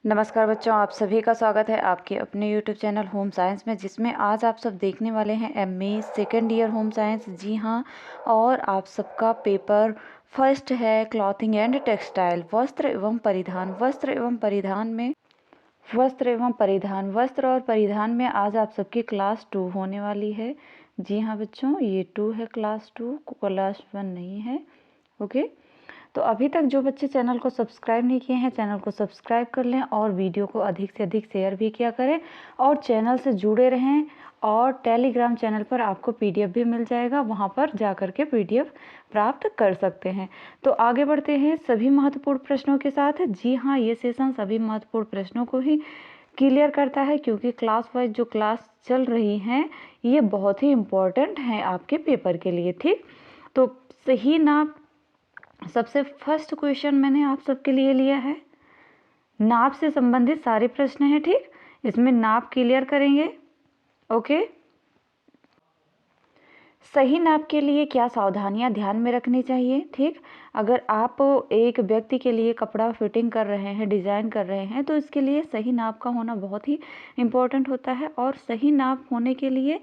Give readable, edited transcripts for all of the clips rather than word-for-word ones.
नमस्कार बच्चों, आप सभी का स्वागत है आपके अपने YouTube चैनल होम साइंस में, जिसमें आज आप सब देखने वाले हैं MA second year home science. जी हाँ, और आप सबका पेपर फर्स्ट है क्लॉथिंग एंड टेक्सटाइल, वस्त्र एवं परिधान। वस्त्र और परिधान में आज आप सबकी क्लास 2 होने वाली है। जी हाँ बच्चों, ये 2 है, क्लास 2, क्लास 1 नहीं है। ओके, तो अभी तक जो बच्चे चैनल को सब्सक्राइब नहीं किए हैं, चैनल को सब्सक्राइब कर लें और वीडियो को अधिक से अधिक शेयर भी किया करें और चैनल से जुड़े रहें। और टेलीग्राम चैनल पर आपको PDF भी मिल जाएगा, वहां पर जा कर के PDF प्राप्त कर सकते हैं। तो आगे बढ़ते हैं सभी महत्वपूर्ण प्रश्नों के साथ। जी हाँ, ये सेशन सभी महत्वपूर्ण प्रश्नों को ही क्लियर करता है, क्योंकि क्लास वाइज जो क्लास चल रही हैं ये बहुत ही इम्पोर्टेंट हैं आपके पेपर के लिए। ठीक, तो सही नाप, सबसे फर्स्ट क्वेश्चन मैंने आप सबके लिए लिया है। नाप से संबंधित सारे प्रश्न हैं। ठीक, इसमें नाप क्लियर करेंगे। ओके, सही नाप के लिए क्या सावधानियां ध्यान में रखनी चाहिए। ठीक, अगर आप एक व्यक्ति के लिए कपड़ा फिटिंग कर रहे हैं, डिज़ाइन कर रहे हैं, तो इसके लिए सही नाप का होना बहुत ही इम्पोर्टेंट होता है। और सही नाप होने के लिए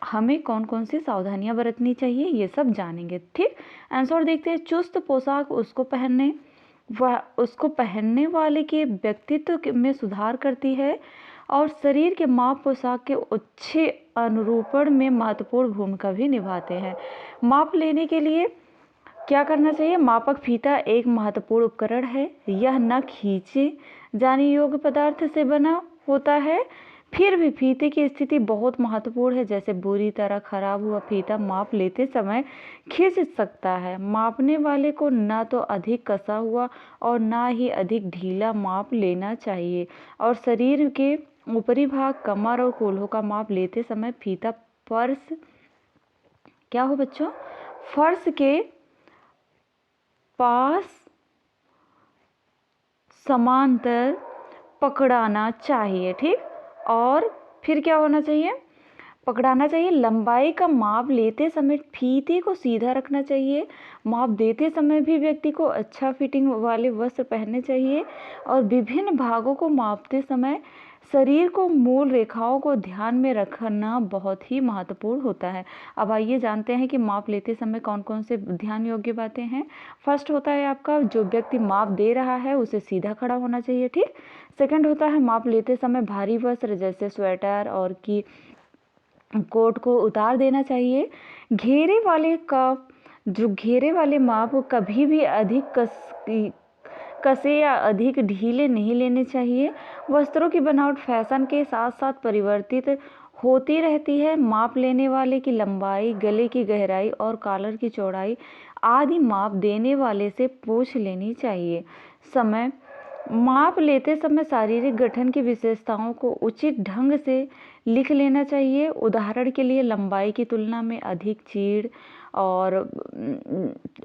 हमें कौन कौन सी सावधानियां बरतनी चाहिए, ये सब जानेंगे। ठीक, आंसर देखते हैं। चुस्त पोशाक उसको पहनने वाले के व्यक्तित्व में सुधार करती है और शरीर के माप पोशाक के अच्छे अनुरूपण में महत्वपूर्ण भूमिका भी निभाते हैं। माप लेने के लिए क्या करना चाहिए। मापक फीता एक महत्वपूर्ण उपकरण है। यह न खींचे जाने योग्य पदार्थ से बना होता है, फिर भी फीते की स्थिति बहुत महत्वपूर्ण है। जैसे बुरी तरह खराब हुआ फीता माप लेते समय खिंच सकता है। मापने वाले को न तो अधिक कसा हुआ और न ही अधिक ढीला माप लेना चाहिए। और शरीर के ऊपरी भाग, कमर और कोल्हों का माप लेते समय फीता फर्श क्या हो बच्चों, फर्श के पास समांतर पकड़ाना चाहिए। ठीक, और फिर क्या होना चाहिए, पकड़ाना चाहिए। लंबाई का माप लेते समय फीते को सीधा रखना चाहिए। माप देते समय भी व्यक्ति को अच्छा फिटिंग वाले वस्त्र पहनने चाहिए। और विभिन्न भागों को मापते समय शरीर को मूल रेखाओं को ध्यान में रखना बहुत ही महत्वपूर्ण होता है। अब आइए जानते हैं कि माप लेते समय कौन कौन से ध्यान योग्य बातें हैं। फर्स्ट होता है आपका, जो व्यक्ति माप दे रहा है उसे सीधा खड़ा होना चाहिए। ठीक, सेकंड होता है माप लेते समय भारी वस्त्र जैसे स्वेटर और की कोट को उतार देना चाहिए। घेरे वाले माप कभी भी अधिक कसे या अधिक ढीले नहीं लेने चाहिए। वस्त्रों की बनावट फैशन के साथ साथ परिवर्तित होती रहती है। माप लेने वाले की लंबाई, गले की गहराई और कॉलर की चौड़ाई आदि माप देने वाले से पूछ लेनी चाहिए। माप लेते समय शारीरिक गठन की विशेषताओं को उचित ढंग से लिख लेना चाहिए। उदाहरण के लिए लंबाई की तुलना में अधिक चीड़ और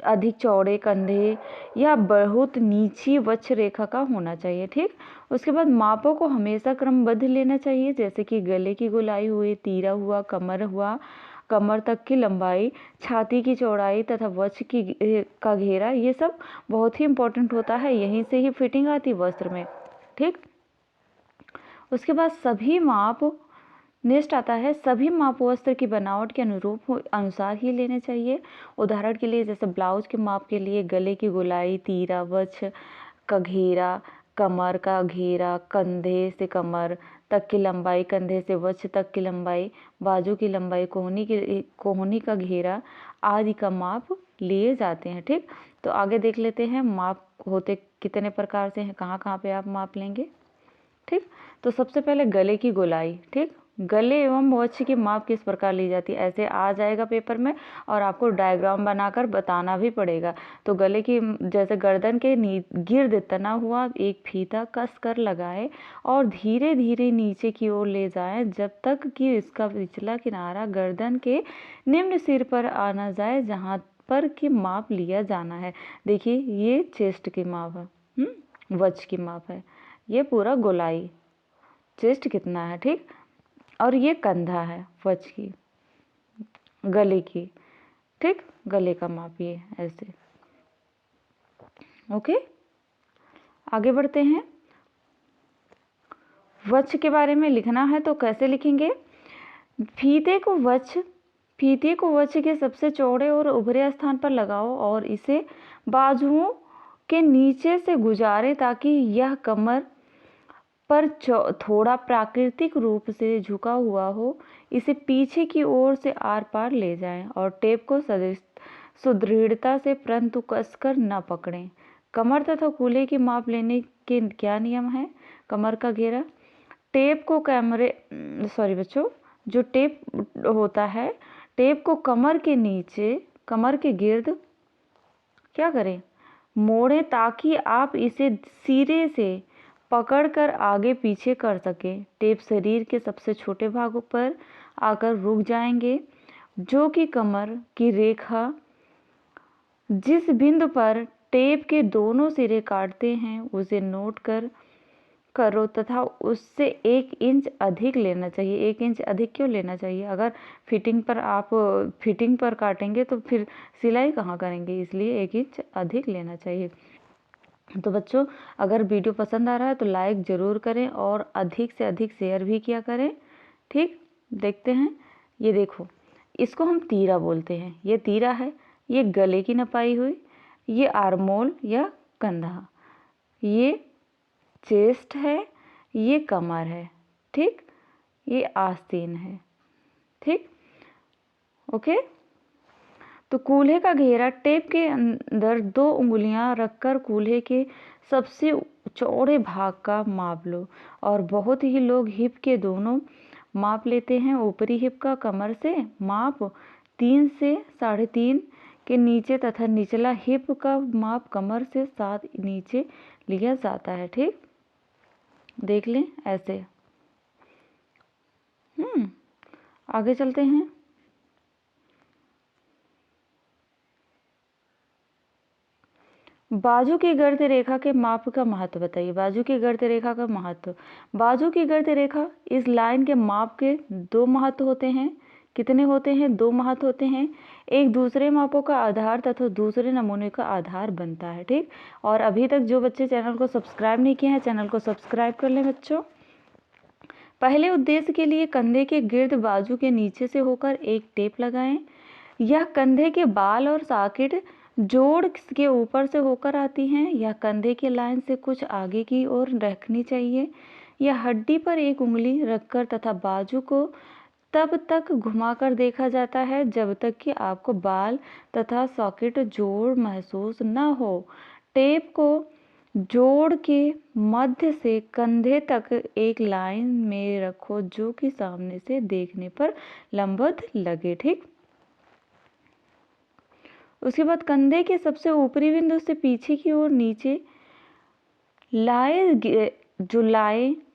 अधिक चौड़े कंधे या बहुत नीची वक्ष रेखा का होना चाहिए। ठीक, उसके बाद मापों को हमेशा क्रमबद्ध लेना चाहिए, जैसे कि गले की गोलाई हुई, तीरा हुआ, कमर तक की लंबाई, छाती की चौड़ाई तथा वक्ष का घेरा। ये सब बहुत ही इम्पोर्टेंट होता है, यहीं से ही फिटिंग आती वस्त्र में। ठीक, उसके बाद नेक्स्ट आता है, सभी माप वस्त्र की बनावट के अनुसार ही लेने चाहिए। उदाहरण के लिए जैसे ब्लाउज के माप के लिए गले की गोलाई, तीरा, वक्ष का घेरा, कमर का घेरा, कंधे से कमर तक की लंबाई, कंधे से वक्ष तक की लंबाई, बाजू की लंबाई, कोहनी का घेरा आदि का माप लिए जाते हैं। ठीक, तो आगे देख लेते हैं माप होते कितने प्रकार से हैं, कहाँ कहाँ पे आप माप लेंगे। ठीक, तो सबसे पहले गले की गोलाई। ठीक, गले एवं वक्ष की माप किस प्रकार ली जाती है, ऐसे आ जाएगा पेपर में और आपको डायग्राम बनाकर बताना भी पड़ेगा। तो गले की, जैसे गर्दन के गिर्द तना हुआ एक फीता कस कर लगाए और धीरे धीरे नीचे की ओर ले जाएं जब तक कि इसका पिछला किनारा गर्दन के निम्न सिर पर आ न जाए, जहां पर की माप लिया जाना है। देखिए, ये चेस्ट की माप है, वक्ष की माप है, ये पूरा गोलाई, चेस्ट कितना है। ठीक, और ये कंधा है वक्ष की, गले की। ठीक, गले का माप ये ऐसे। ओके, आगे बढ़ते हैं। वक्ष के बारे में लिखना है तो कैसे लिखेंगे? फीते को वक्ष के सबसे चौड़े और उभरे स्थान पर लगाओ और इसे बाजुओं के नीचे से गुजारें ताकि यह कमर पर थोड़ा प्राकृतिक रूप से झुका हुआ हो। इसे पीछे की ओर से आर पार ले जाएं और टेप को सुदृढ़ता से परंतु कसकर न पकड़ें। कमर तथा कूल्हे की माप लेने के क्या नियम है? कमर का घेरा, टेप को जो टेप होता है, टेप को कमर के नीचे, कमर के गिर्द क्या करें? मोड़ें ताकि आप इसे सिरे से पकड़कर आगे पीछे कर सकें। टेप शरीर के सबसे छोटे भागों पर आकर रुक जाएंगे, जो कि कमर की रेखा जिस बिंदु पर टेप के दोनों सिरे काटते हैं उसे नोट करो तथा उससे 1 इंच अधिक लेना चाहिए। 1 इंच अधिक क्यों लेना चाहिए? अगर आप फिटिंग पर काटेंगे तो फिर सिलाई कहाँ करेंगे, इसलिए 1 इंच अधिक लेना चाहिए। तो बच्चों, अगर वीडियो पसंद आ रहा है तो लाइक ज़रूर करें और अधिक से अधिक शेयर भी किया करें। ठीक, देखते हैं। ये देखो, इसको हम तीरा बोलते हैं। ये तीरा है, ये गले की नपाई हुई, ये आर्मोल या कंधा, ये चेस्ट है, ये कमर है। ठीक, ये आस्तीन है। ठीक, ओके। तो कूल्हे का घेरा, टेप के अंदर 2 उंगलियां रखकर कूल्हे के सबसे चौड़े भाग का माप लो। और बहुत ही लोग हिप के दोनों माप लेते हैं। ऊपरी हिप का कमर से माप 3 से 3.5 के नीचे तथा निचला हिप का माप कमर से 7 नीचे लिया जाता है। ठीक, देख लें ऐसे। आगे चलते हैं। बाजू की गर्त रेखा के माप का महत्व बताइए। बाजू की गर्त रेखा का महत्व, बाजू की गर्त रेखा इस लाइन के माप के 2 महत्व होते हैं। कितने होते हैं? 2 महत्व होते हैं। एक दूसरे मापों का आधार तथा दूसरे नमूने का आधार बनता है। ठीक, और अभी तक जो बच्चे चैनल को सब्सक्राइब नहीं किए हैं, चैनल को सब्सक्राइब कर लें बच्चों। पहले उद्देश्य के लिए कंधे के गिर्द बाजू के नीचे से होकर एक टेप लगाएं। यह कंधे के बाल और सॉकेट जोड़ के ऊपर से होकर आती हैं। यह कंधे के लाइन से कुछ आगे की ओर रखनी चाहिए। यह हड्डी पर एक उंगली रखकर तथा बाजू को तब तक घुमाकर देखा जाता है जब तक कि आपको बाल तथा सॉकेट जोड़ महसूस न हो। टेप को जोड़ के मध्य से कंधे तक एक लाइन में रखो जो कि सामने से देखने पर लंबवत लगे। ठीक, उसके बाद कंधे के सबसे ऊपरी बिंदु से पीछे की ओर नीचे लाए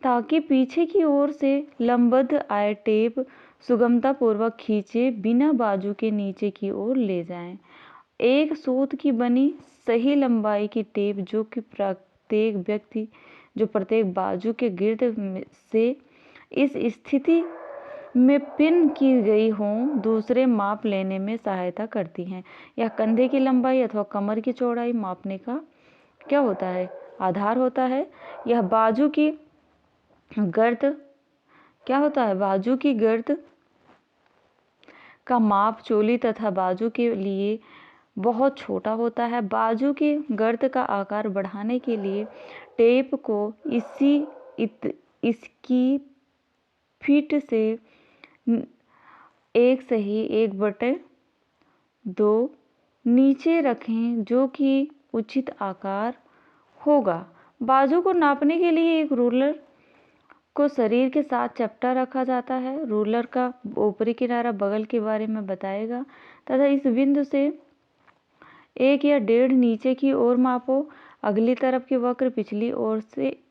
ताकि पीछे की ओर से लंबवत आए। टेप सुगमता पूर्वक खींचे बिना बाजू के नीचे की ओर ले जाएं। एक सूत की बनी सही लंबाई की टेप जो प्रत्येक बाजू के गिर्द से इस स्थिति में पिन की गई हों दूसरे माप लेने में सहायता करती हैं। यह कंधे की लंबाई अथवा कमर की चौड़ाई मापने का क्या होता है? आधार होता है। यह बाजू की गर्त क्या होता है? बाजू की गर्त का माप चोली तथा बाजू के लिए बहुत छोटा होता है। बाजू की गर्त का आकार बढ़ाने के लिए टेप को इसकी फीट से 1/2 नीचे रखें जो कि उचित आकार होगा। बाजू को नापने के लिए एक रूलर को शरीर के साथ चपटा रखा जाता है। रूलर का ऊपरी किनारा बगल के बारे में बताएगा तथा इस बिंदु से 1 या 1.5 नीचे की ओर मापो। अगली तरफ की वक्र पिछली ओर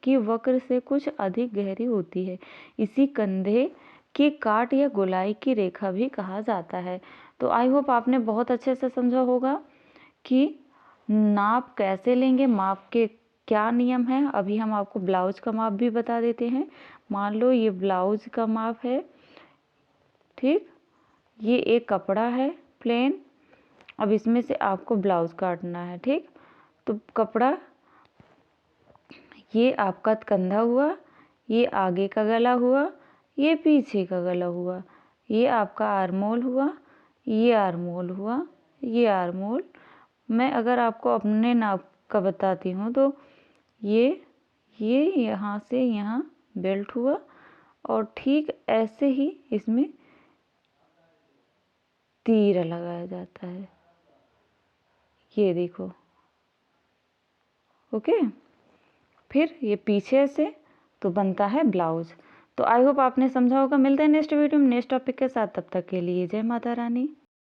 की वक्र से कुछ अधिक गहरी होती है। इसी कंधे की काट या गोलाई की रेखा भी कहा जाता है। तो आई होप आपने बहुत अच्छे से समझा होगा कि नाप कैसे लेंगे, माप के क्या नियम है। अभी हम आपको ब्लाउज का माप भी बता देते हैं। मान लो ये ब्लाउज का माप है। ठीक, ये एक कपड़ा है प्लेन। अब इसमें से आपको ब्लाउज काटना है। ठीक, तो कपड़ा ये आपका कंधा हुआ, ये आगे का गला हुआ, ये पीछे का गला हुआ, ये आपका आर्मोल हुआ, ये आर्मोल हुआ, ये आर्मोल। मैं अगर आपको अपने नाप का बताती हूँ तो ये यहाँ से यहाँ बेल्ट हुआ और ठीक ऐसे ही इसमें तीरा लगाया जाता है, ये देखो। ओके, फिर ये पीछे से तो बनता है ब्लाउज। तो आई होप आपने समझा होगा। मिलते हैं नेक्स्ट वीडियो में नेक्स्ट टॉपिक के साथ, तब तक के लिए जय माता रानी।